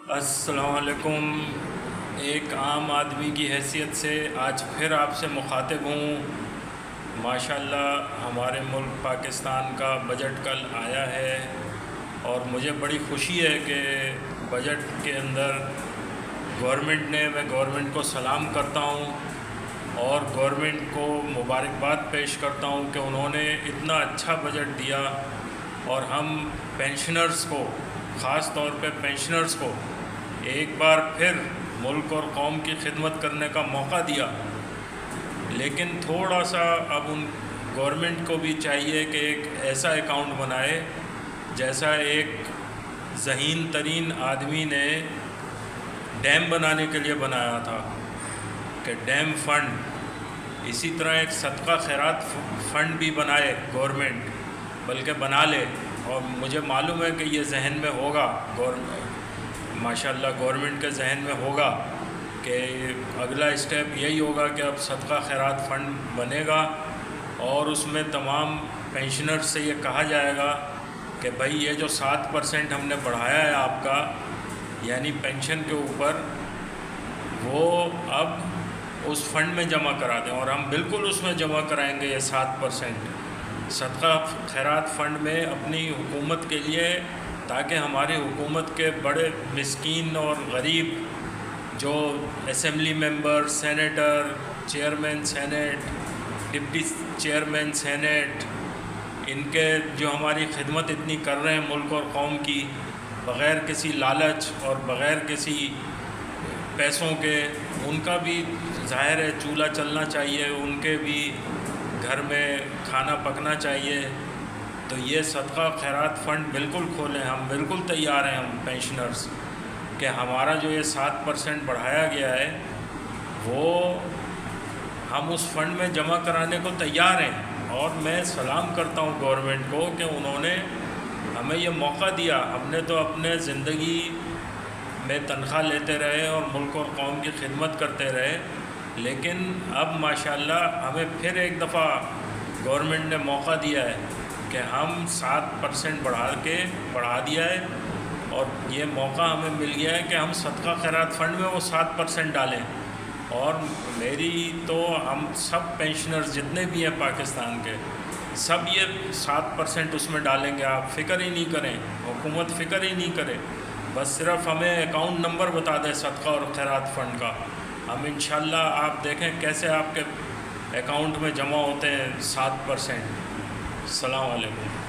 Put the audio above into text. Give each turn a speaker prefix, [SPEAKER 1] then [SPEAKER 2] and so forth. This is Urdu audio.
[SPEAKER 1] السلام علیکم۔ ایک عام آدمی کی حیثیت سے آج پھر آپ سے مخاطب ہوں۔ ماشاءاللہ ہمارے ملک پاکستان کا بجٹ کل آیا ہے اور مجھے بڑی خوشی ہے کہ بجٹ کے اندر میں گورنمنٹ کو سلام کرتا ہوں اور گورنمنٹ کو مبارکباد پیش کرتا ہوں کہ انہوں نے اتنا اچھا بجٹ دیا اور ہم پینشنرز کو، خاص طور پہ پینشنرز کو ایک بار پھر ملک اور قوم کی خدمت کرنے کا موقع دیا۔ لیکن تھوڑا سا اب ان گورنمنٹ کو بھی چاہیے کہ ایک ایسا اکاؤنٹ بنائے جیسا ایک ذہین ترین آدمی نے ڈیم بنانے کے لیے بنایا تھا کہ ڈیم فنڈ، اسی طرح ایک صدقہ خیرات فنڈ بھی بنائے گورنمنٹ، بلکہ بنا لے۔ اور مجھے معلوم ہے کہ یہ ذہن میں ہوگا، ماشاءاللہ گورنمنٹ کے ذہن میں ہوگا کہ اگلا اسٹیپ یہی ہوگا کہ اب صدقہ خیرات فنڈ بنے گا اور اس میں تمام پینشنر سے یہ کہا جائے گا کہ بھائی یہ جو 7% ہم نے بڑھایا ہے آپ کا، یعنی پینشن کے اوپر، وہ اب اس فنڈ میں جمع کرا دیں، اور ہم بالکل اس میں جمع کرائیں گے یہ 7% صدقہ خیرات فنڈ میں اپنی حکومت کے لیے، تاکہ ہماری حکومت کے بڑے مسکین اور غریب جو assembly member, senator, chairman senate, deputy chairman senate, ان کے جو ہماری خدمت اتنی کر رہے ہیں ملک اور قوم کی، بغیر کسی لالچ اور بغیر کسی پیسوں کے، ان کا بھی ظاہر ہے چولہا چلنا چاہیے، ان کے بھی گھر میں کھانا پکنا چاہیے۔ تو یہ صدقہ خیرات فنڈ بالکل کھولیں، ہم بالکل تیار ہیں، ہم پینشنرز، کہ ہمارا جو یہ 7% بڑھایا گیا ہے وہ ہم اس فنڈ میں جمع کرانے کو تیار ہیں۔ اور میں سلام کرتا ہوں گورنمنٹ کو کہ انہوں نے ہمیں یہ موقع دیا۔ ہم نے تو اپنے زندگی میں تنخواہ لیتے رہے اور ملک اور قوم کی خدمت کرتے رہے، لیکن اب ماشاءاللہ ہمیں پھر ایک دفعہ گورنمنٹ نے موقع دیا ہے کہ ہم 7% بڑھا دیا ہے، اور یہ موقع ہمیں مل گیا ہے کہ ہم صدقہ خیرات فنڈ میں وہ 7% ڈالیں۔ اور میری تو ہم سب پینشنرز جتنے بھی ہیں پاکستان کے، سب یہ 7% اس میں ڈالیں گے۔ آپ فکر ہی نہیں کریں، حکومت فکر ہی نہیں کرے، بس صرف ہمیں اکاؤنٹ نمبر بتا دیں صدقہ اور خیرات فنڈ کا، ہم انشاءاللہ آپ دیکھیں کیسے آپ کے اکاؤنٹ میں جمع ہوتے ہیں 7%۔ السلام علیکم۔